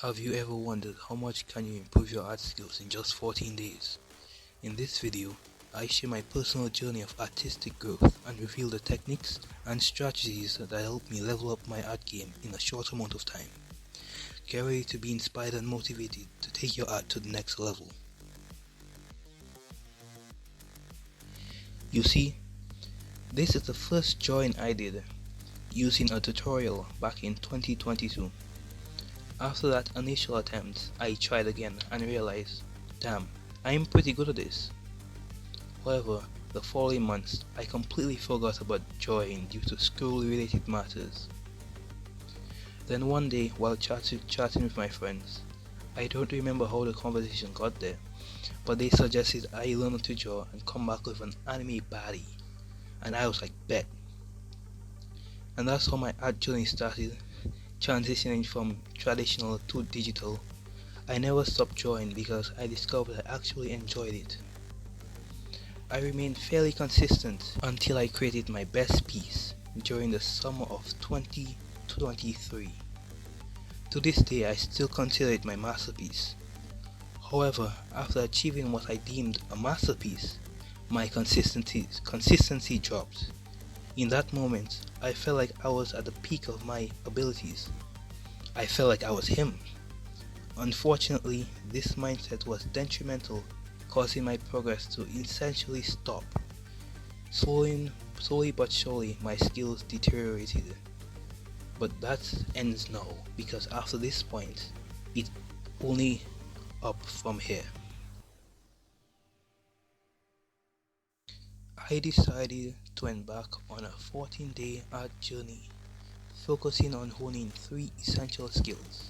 Have you ever wondered how much can you improve your art skills in just 14 days? In this video, I share my personal journey of artistic growth and reveal the techniques and strategies that help me level up my art game in a short amount of time. Get ready to be inspired and motivated to take your art to the next level. You see, this is the first drawing I did using a tutorial back in 2022. After that initial attempt, I tried again and realized, damn, I'm pretty good at this. However, the following months, I completely forgot about drawing due to school-related matters. Then one day, while chatting with my friends, I don't remember how the conversation got there, but they suggested I learn to draw and come back with an anime baddie, and I was like, bet. And that's how my art journey started, transitioning from traditional to digital. I never stopped drawing because I discovered I actually enjoyed it. I remained fairly consistent until I created my best piece during the summer of 2023. To this day, I still consider it my masterpiece. However, after achieving what I deemed a masterpiece, my consistency dropped. In that moment, I felt like I was at the peak of my abilities. I felt like I was him. Unfortunately, this mindset was detrimental, causing my progress to essentially stop. Slowly but surely, my skills deteriorated. But that ends now, because after this point, it's only up from here. I decided to embark on a 14-day art journey, focusing on honing 3 essential skills: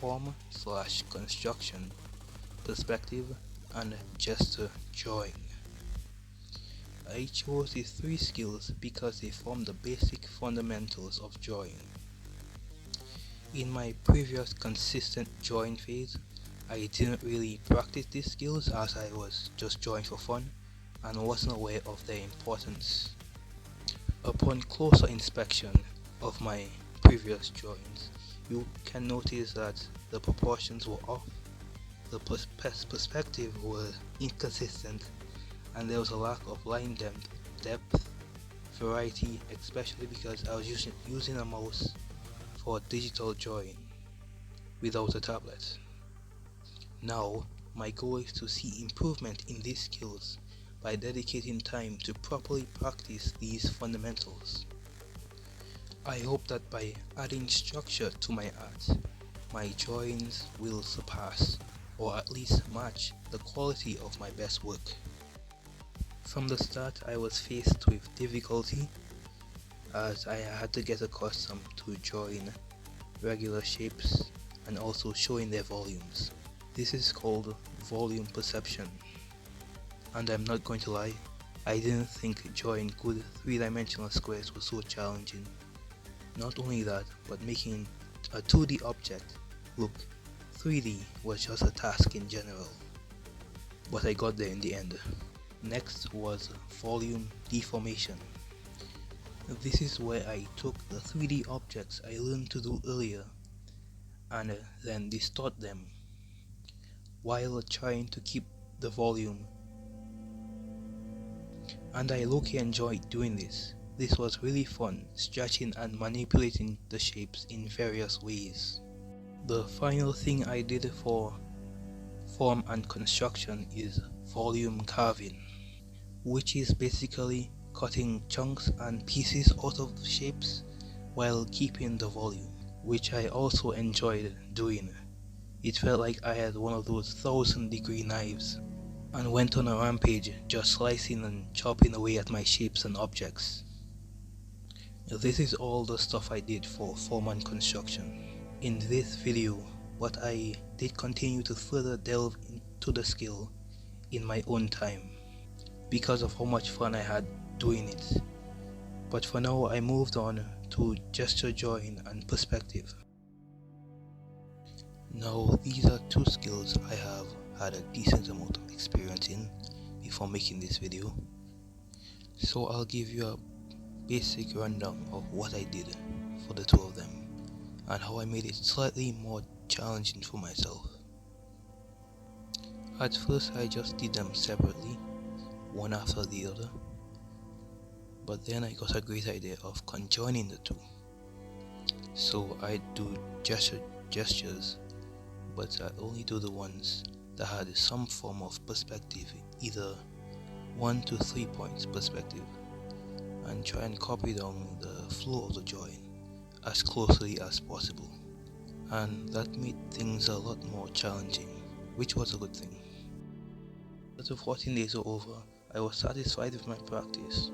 form/construction, perspective, and gesture drawing. I chose these 3 skills because they form the basic fundamentals of drawing. In my previous consistent drawing phase, I didn't really practice these skills as I was just drawing for fun and wasn't aware of their importance. Upon closer inspection of my previous drawings, you can notice that the proportions were off, the perspective was inconsistent, and there was a lack of line depth, variety, especially because I was using a mouse for digital drawing without a tablet. Now, my goal is to see improvement in these skills by dedicating time to properly practice these fundamentals. I hope that by adding structure to my art, my drawings will surpass, or at least match, the quality of my best work. From the start, I was faced with difficulty as I had to get accustomed to drawing regular shapes and also showing their volumes. This is called volume perception. And I'm not going to lie, I didn't think drawing good 3-dimensional squares was so challenging. Not only that, but making a 2D object look 3D was just a task in general. But I got there in the end. Next was volume deformation. This is where I took the 3D objects I learned to do earlier and then distort them while trying to keep the volume. And I low-key enjoyed doing this. This was really fun, stretching and manipulating the shapes in various ways. The final thing I did for form and construction is volume carving, which is basically cutting chunks and pieces out of shapes while keeping the volume, which I also enjoyed doing. It felt like I had one of those 1,000-degree knives and went on a rampage, just slicing and chopping away at my shapes and objects. This is all the stuff I did for form and construction. In this video, what I did continue to further delve into the skill in my own time, because of how much fun I had doing it. But for now, I moved on to gesture drawing and perspective. Now, these are 2 skills I have had a decent amount of experience in before making this video. So I'll give you a basic rundown of what I did for the 2 of them and how I made it slightly more challenging for myself. At first I just did them separately, one after the other, but then I got a great idea of conjoining the two. So I do gestures, but I only do the ones that had some form of perspective, either 1 to 3 points perspective, and try and copy down the flow of the join as closely as possible. And that made things a lot more challenging, which was a good thing. After 14 days were over, I was satisfied with my practice,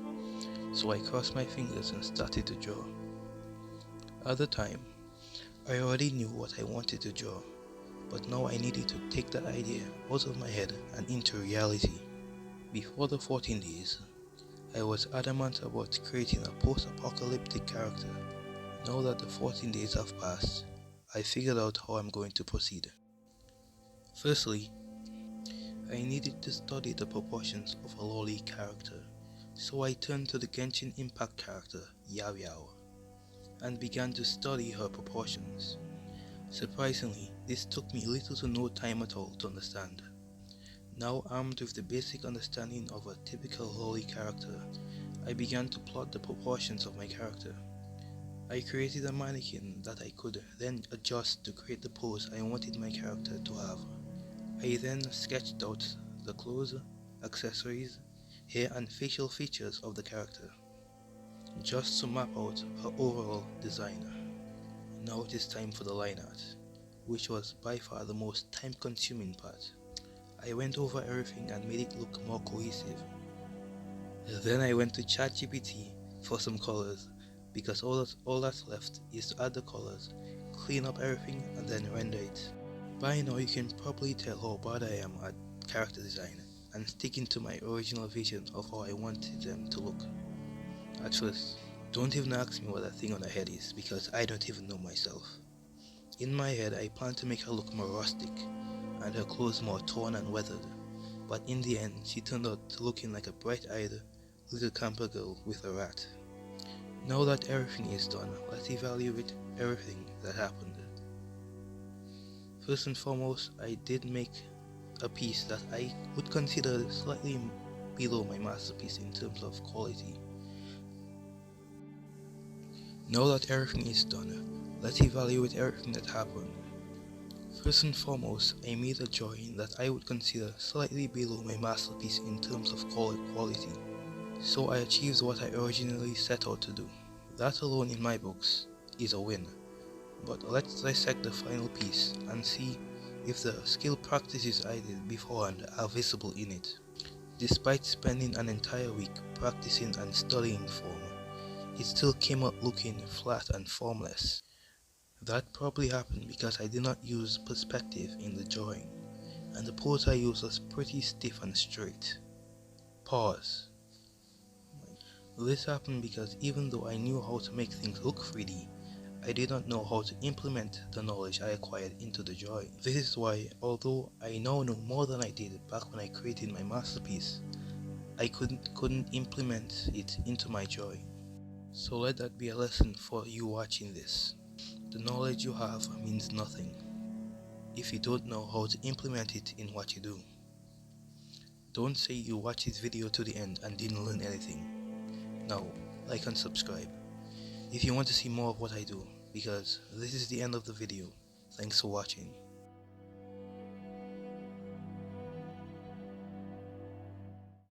so I crossed my fingers and started to draw. At the time, I already knew what I wanted to draw, but now I needed to take that idea out of my head and into reality. Before the 14 days, I was adamant about creating a post-apocalyptic character. Now that the 14 days have passed, I figured out how I'm going to proceed. Firstly, I needed to study the proportions of a loli character, so I turned to the Genshin Impact character, Yao Yao, and began to study her proportions. Surprisingly, this took me little to no time at all to understand. Now armed with the basic understanding of a typical loli character, I began to plot the proportions of my character. I created a mannequin that I could then adjust to create the pose I wanted my character to have. I then sketched out the clothes, accessories, hair and facial features of the character, just to map out her overall design. Now it is time for the line art, which was by far the most time consuming part. I went over everything and made it look more cohesive. Then I went to ChatGPT for some colors, because all that's left is to add the colors, clean up everything and then render it. By now you can probably tell how bad I am at character design and sticking to my original vision of how I wanted them to look. At first, don't even ask me what that thing on her head is, because I don't even know myself. In my head I planned to make her look more rustic and her clothes more torn and weathered, but in the end she turned out looking like a bright-eyed little camper girl with a rat. Now that everything is done, let's evaluate everything that happened. First and foremost, I did make a piece that I would consider slightly below my masterpiece in terms of quality. Now that everything is done, let's evaluate everything that happened. First and foremost, I made a drawing that I would consider slightly below my masterpiece in terms of quality. So I achieved what I originally set out to do. That alone in my books is a win. But let's dissect the final piece and see if the skill practices I did beforehand are visible in it. Despite spending an entire week practicing and studying form, it still came out looking flat and formless. That probably happened because I did not use perspective in the drawing, and the pose I used was pretty stiff and straight. Pause. This happened because even though I knew how to make things look 3D, I did not know how to implement the knowledge I acquired into the drawing. This is why, although I now know more than I did back when I created my masterpiece, I couldn't implement it into my drawing. So let that be a lesson for you watching this. The knowledge you have means nothing if you don't know how to implement it in what you do. Don't say you watched this video to the end and didn't learn anything. Now, like and subscribe if you want to see more of what I do, because this is the end of the video. Thanks for watching.